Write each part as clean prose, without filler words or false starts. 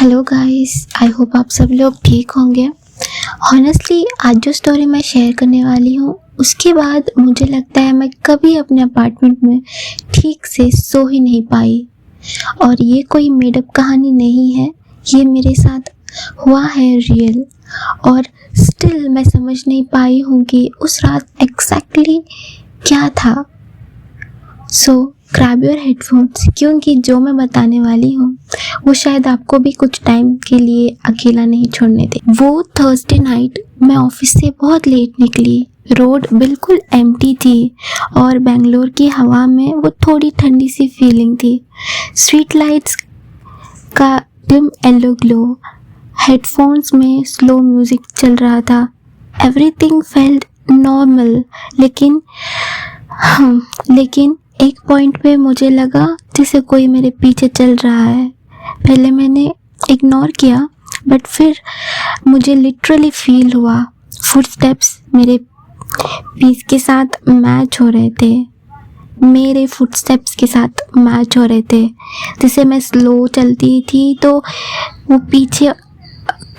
Hello guys, I hope आप सब लोग ठीक होंगे। हॉनेस्टली आज जो स्टोरी मैं शेयर करने वाली हूँ उसके बाद मुझे लगता है मैं कभी अपने अपार्टमेंट में ठीक से सो ही नहीं पाई। और ये कोई मेडअप कहानी नहीं है, ये मेरे साथ हुआ है रियल। और स्टिल मैं समझ नहीं पाई हूँ कि उस रात एग्जैक्टली क्या था। सो ग्रैब योर हेडफोन्स, क्योंकि जो मैं बताने वाली हूँ वो शायद आपको भी कुछ टाइम के लिए अकेला नहीं छोड़ने दे। वो थर्सडे नाइट मैं ऑफिस से बहुत लेट निकली। रोड बिल्कुल एम्प्टी थी और बेंगलोर की हवा में वो थोड़ी ठंडी सी फीलिंग थी। स्ट्रीट लाइट्स का डिम येलो ग्लो, हेडफोन्स में स्लो म्यूजिक चल रहा था। एवरीथिंग फेल्ट नॉर्मल, लेकिन एक पॉइंट पे मुझे लगा जैसे कोई मेरे पीछे चल रहा है। पहले मैंने इग्नोर किया, बट फिर मुझे लिटरली फील हुआ। फुटस्टेप्स मेरे पीस के साथ मैच हो रहे थे, मेरे फुटस्टेप्स के साथ मैच हो रहे थे। जैसे मैं स्लो चलती थी तो वो पीछे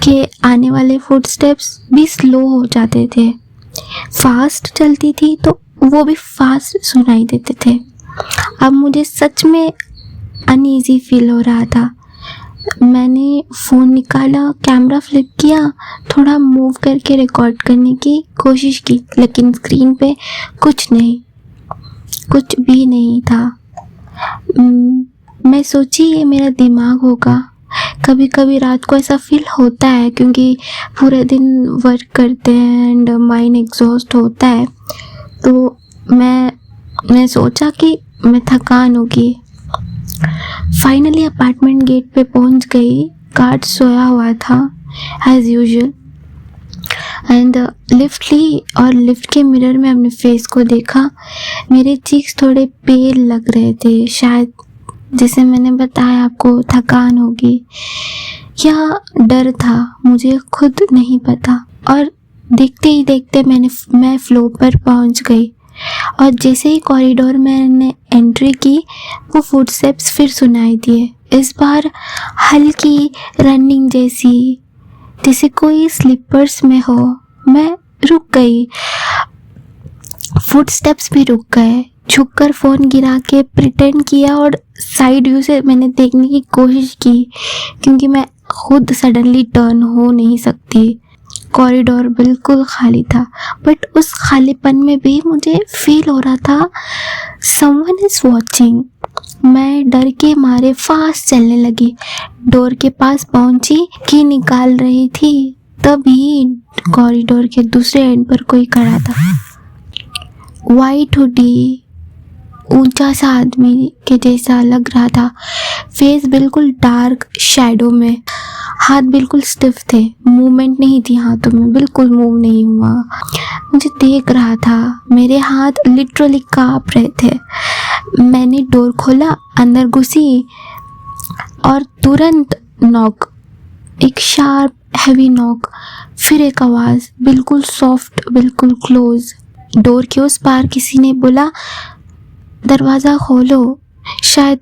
के आने वाले फुटस्टेप्स भी स्लो हो जाते थे। फास्ट चलती थी तो वो भी फास्ट सुनाई देते थे। अब मुझे सच में अनईजी फील हो रहा था। मैंने फ़ोन निकाला, कैमरा फ्लिप किया, थोड़ा मूव करके रिकॉर्ड करने की कोशिश की, लेकिन स्क्रीन पे कुछ भी नहीं था। मैं सोची ये मेरा दिमाग होगा। कभी कभी रात को ऐसा फील होता है क्योंकि पूरे दिन वर्क करते हैं एंड माइंड एग्जॉस्ट होता है। तो मैं सोचा कि मैं थकान होगी। फाइनली अपार्टमेंट गेट पे पहुंच गई। गार्ड सोया हुआ था एज यूजुअल एंड लिफ्ट ली और लिफ्ट के मिरर में अपने फेस को देखा। मेरे चीक्स थोड़े पेल लग रहे थे, शायद जैसे मैंने बताया आपको थकान होगी या डर था, मुझे खुद नहीं पता। और देखते ही देखते मैं फ्लोर पर पहुंच गई और जैसे ही कॉरिडोर में मैंने एंट्री की वो फुटस्टेप्स फिर सुनाई दिए। इस बार हल्की रनिंग जैसे कोई स्लीपर्स में हो। मैं रुक गई, फुटस्टेप्स भी रुक गए। झुककर फ़ोन गिरा के प्रिटेंड किया और साइड व्यू से मैंने देखने की कोशिश की क्योंकि मैं खुद सडनली टर्न हो नहीं सकती। कॉरिडोर बिल्कुल खाली था, बट उस खालीपन में भी मुझे फील हो रहा था समवन इज वॉचिंग। मैं डर के मारे फास्ट चलने लगी। डोर के पास पहुंची, की निकाल रही थी, तभी कॉरिडोर के दूसरे एंड पर कोई खड़ा था। वाइट हुडी, ऊंचा सा आदमी के जैसा लग रहा था। फेस बिल्कुल डार्क शैडो में, हाथ बिल्कुल स्टिफ थे, मूवमेंट नहीं थी हाथों में, बिल्कुल मूव नहीं हुआ। मुझे देख रहा था, मेरे हाथ लिटरली कांप रहे थे। मैंने डोर खोला, अंदर घुसी और तुरंत नॉक, एक शार्प हैवी नॉक, फिर एक आवाज़ बिल्कुल सॉफ्ट, बिल्कुल क्लोज। डोर के उस पार किसी ने बोला, दरवाज़ा खोलो, शायद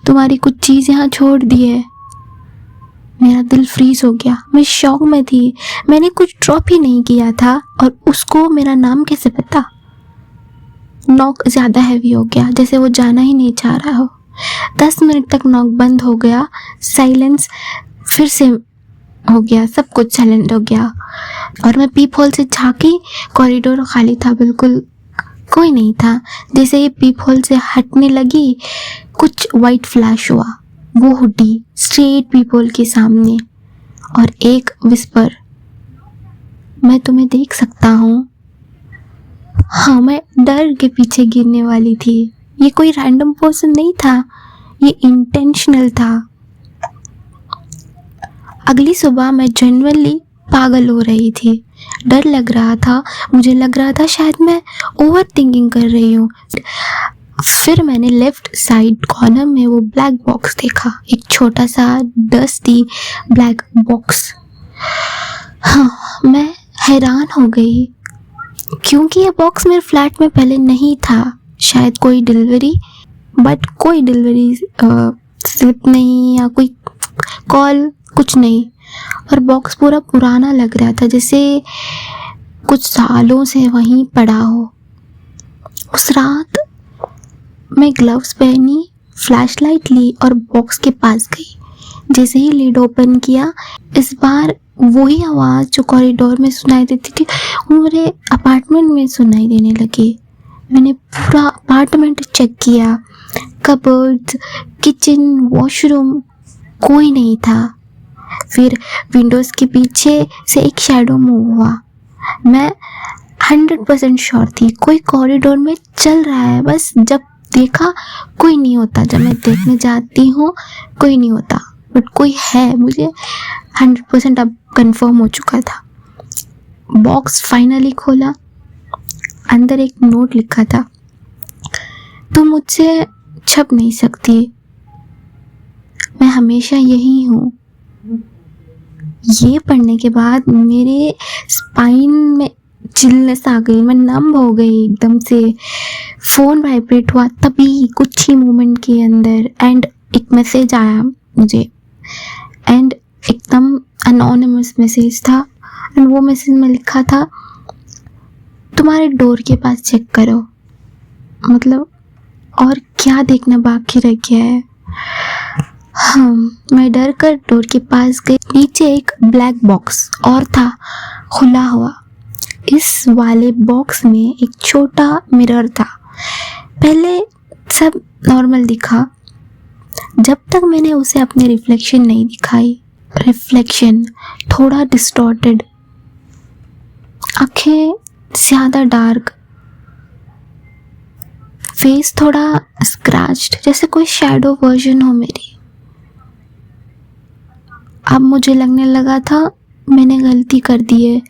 तुम्हारी कुछ चीज़ यहाँ छोड़ दी है। मेरा दिल फ्रीज हो गया। मैं शॉक में थी, मैंने कुछ ड्रॉप ही नहीं किया था और उसको मेरा नाम कैसे पता। नॉक ज़्यादा हैवी हो गया, जैसे वो जाना ही नहीं चाह रहा हो। 10 मिनट तक नॉक बंद हो गया। साइलेंस फिर से हो गया, सब कुछ साइलेंट हो गया और मैं पीप होल से झांकी। कॉरिडोर खाली था, बिल्कुल कोई नहीं था। जैसे ही पीप होल से हटने लगी कुछ वाइट फ्लैश हुआ, वो हुडी स्ट्रेट पीपल के सामने और एक विस्पर, मैं तुम्हें देख सकता हूँ। हाँ, मैं डर के पीछे गिरने वाली थी। ये कोई रैंडम पर्सन नहीं था, ये इंटेंशनल था। अगली सुबह मैं जनरली पागल हो रही थी। डर लग रहा था, मुझे लग रहा था शायद मैं ओवर थिंकिंग कर रही हूँ। फिर मैंने लेफ्ट साइड कॉर्नर में वो ब्लैक बॉक्स देखा, एक छोटा सा डस्टी ब्लैक बॉक्स। हाँ, मैं हैरान हो गई क्योंकि ये बॉक्स मेरे फ्लैट में पहले नहीं था। शायद कोई डिलीवरी स्लिप नहीं या कोई कॉल, कुछ नहीं। और बॉक्स पूरा पुराना लग रहा था, जैसे कुछ सालों से वहीं पड़ा हो। उस रात मैं ग्लव्स पहनी, फ्लैशलाइट ली और बॉक्स के पास गई। जैसे ही लिड ओपन किया, इस बार वही आवाज़ जो कॉरिडोर में सुनाई देती थी वो मेरे अपार्टमेंट में सुनाई देने लगी। मैंने पूरा अपार्टमेंट चेक किया, कबर्ड्स, किचन, वॉशरूम, कोई नहीं था। फिर विंडोज़ के पीछे से एक शैडो मूव हुआ। मैं 100% श्योर थी कोई कॉरिडोर में चल रहा है। बस जब देखा कोई नहीं होता, जब मैं देखने जाती हूँ कोई नहीं होता, बट कोई है, मुझे 100% अब कंफर्म हो चुका था। बॉक्स फाइनली खोला, अंदर एक नोट लिखा था, तुम मुझसे छुप नहीं सकती, मैं हमेशा यही हूँ। ये पढ़ने के बाद मेरे स्पाइन में चिलनेस आ गई, मैं नम हो गई एकदम से। फ़ोन वाइब्रेट हुआ तभी कुछ ही मोमेंट के अंदर, एंड एक मैसेज आया मुझे, एंड एकदम अनोनिमस मैसेज था। एंड वो मैसेज में लिखा था, तुम्हारे डोर के पास चेक करो। मतलब और क्या देखना बाकी रह गया है। हाँ, मैं डर कर डोर के पास गई। नीचे एक ब्लैक बॉक्स और था, खुला हुआ। इस वाले बॉक्स में एक छोटा मिरर था। पहले सब नॉर्मल दिखा, जब तक मैंने उसे अपनी रिफ्लेक्शन नहीं दिखाई। रिफ्लेक्शन थोड़ा डिस्टॉर्टेड, आंखें ज़्यादा डार्क, फेस थोड़ा स्क्रैच्ड, जैसे कोई शैडो वर्जन हो मेरी। अब मुझे लगने लगा था मैंने गलती कर दी है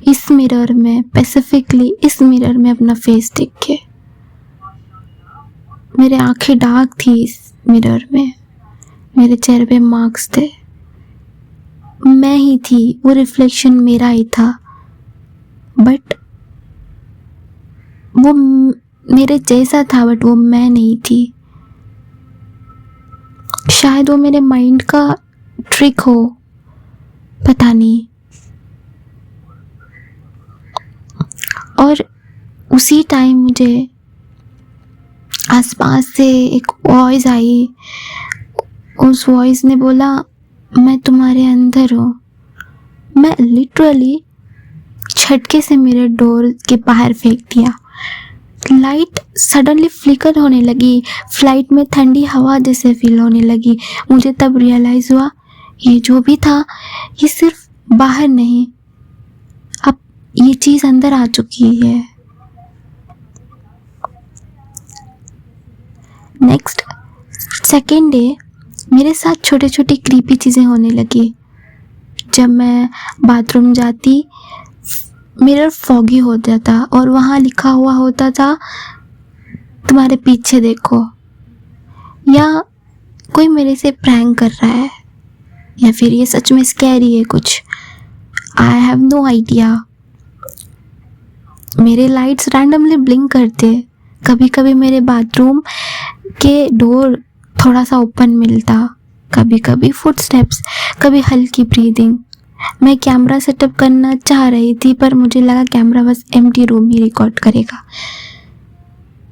इस मिरर में, स्पेसिफिकली इस मिरर में अपना फेस देख के। मेरे आंखें डार्क थी इस मिरर में, मेरे चेहरे पे मार्क्स थे, मैं ही थी, वो रिफ्लेक्शन मेरा ही था, बट वो मेरे जैसा था, बट वो मैं नहीं थी। शायद वो मेरे माइंड का ट्रिक हो, पता नहीं। और उसी टाइम मुझे आसपास से एक वॉइस आई। उस वॉइस ने बोला, मैं तुम्हारे अंदर हूँ। मैं लिटरली झटके से मेरे डोर के बाहर फेंक दिया। लाइट सडनली फ्लिकर होने लगी, फ्लाइट में ठंडी हवा जैसे फील होने लगी। मुझे तब रियलाइज़ हुआ ये जो भी था ये सिर्फ बाहर नहीं, अब ये चीज़ अंदर आ चुकी है। नेक्स्ट सेकेंड डे मेरे साथ छोटे छोटे क्रीपी चीज़ें होने लगी। जब मैं बाथरूम जाती, मिरर फॉगी हो जाता और वहाँ लिखा हुआ होता था, तुम्हारे पीछे देखो, या कोई मेरे से प्रैंक कर रहा है, या फिर ये सच में स्कैरी है कुछ। I have no idea. मेरे लाइट्स रैंडमली ब्लिंक करते, कभी कभी मेरे बाथरूम के डोर थोड़ा सा ओपन मिलता, कभी कभी फुटस्टेप्स, कभी हल्की ब्रीदिंग। मैं कैमरा सेटअप करना चाह रही थी, पर मुझे लगा कैमरा बस एम्प्टी रूम ही रिकॉर्ड करेगा।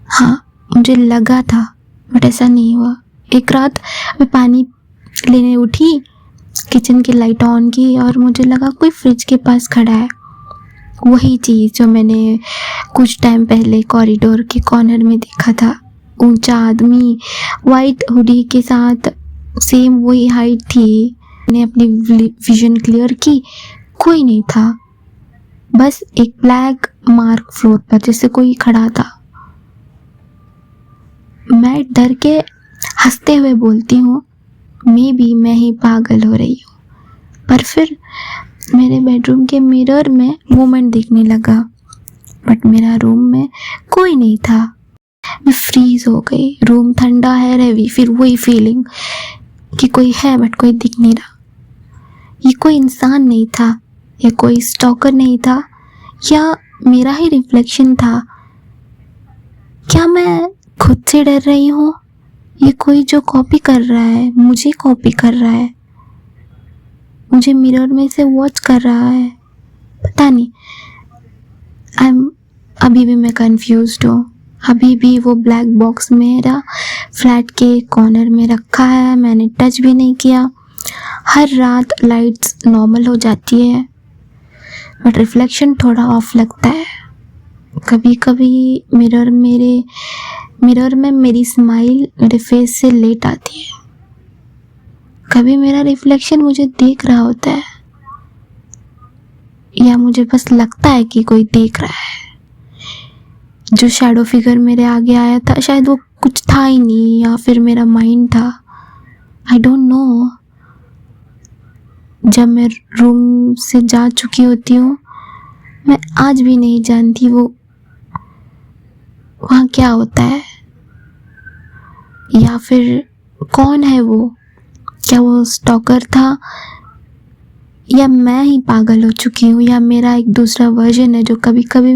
हाँ, मुझे लगा था, बट ऐसा नहीं हुआ। एक रात मैं पानी लेने उठी, किचन की लाइट ऑन की और मुझे लगा कोई फ्रिज के पास खड़ा है। वही चीज़ जो मैंने कुछ टाइम पहले कॉरिडोर के कॉर्नर में देखा था। ऊंचा आदमी वाइट हुडी के साथ, सेम वही हाइट थी। मैंने अपनी विजन क्लियर की, कोई नहीं था, बस एक ब्लैक मार्क फ्लोर पर जैसे कोई खड़ा था। मैं डर के हंसते हुए बोलती हूँ, मे बी मैं ही पागल हो रही हूँ। पर फिर मेरे बेडरूम के मिरर में मूवमेंट दिखने लगा, बट मेरा रूम में कोई नहीं था। मैं फ्रीज हो गई। रूम ठंडा है, हैवी, फिर वही फीलिंग कि कोई है बट कोई दिख नहीं रहा। ये कोई इंसान नहीं था, या कोई स्टॉकर नहीं था, या मेरा ही रिफ्लेक्शन था। क्या मैं खुद से डर रही हूँ? ये कोई जो कॉपी कर रहा है, मुझे कॉपी कर रहा है। मुझे मिरर में से वॉच कर रहा है, पता नहीं। अभी भी मैं कंफ्यूज्ड हूँ। अभी भी वो ब्लैक बॉक्स मेरा फ्लैट के कॉर्नर में रखा है, मैंने टच भी नहीं किया। हर रात लाइट्स नॉर्मल हो जाती है बट रिफ्लेक्शन थोड़ा ऑफ लगता है। कभी कभी मिरर में मेरी स्माइल मेरे फेस से लेट आती है। कभी मेरा रिफ्लेक्शन मुझे देख रहा होता है या मुझे बस लगता है कि कोई देख रहा है। जो शैडो फिगर मेरे आगे आया था शायद वो कुछ था ही नहीं या फिर मेरा माइंड था, आई डोंट नो। जब मैं रूम से जा चुकी होती हूँ मैं आज भी नहीं जानती वो वहाँ क्या होता है या फिर कौन है वो। क्या वो स्टॉकर था या मैं ही पागल हो चुकी हूँ या मेरा एक दूसरा वर्जन है जो कभी कभी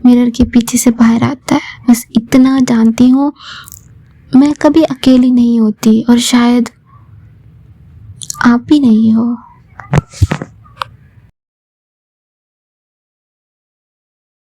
मिरर के पीछे से बाहर आता है। बस इतना जानती हूँ, मैं कभी अकेली नहीं होती और शायद आप भी नहीं हो।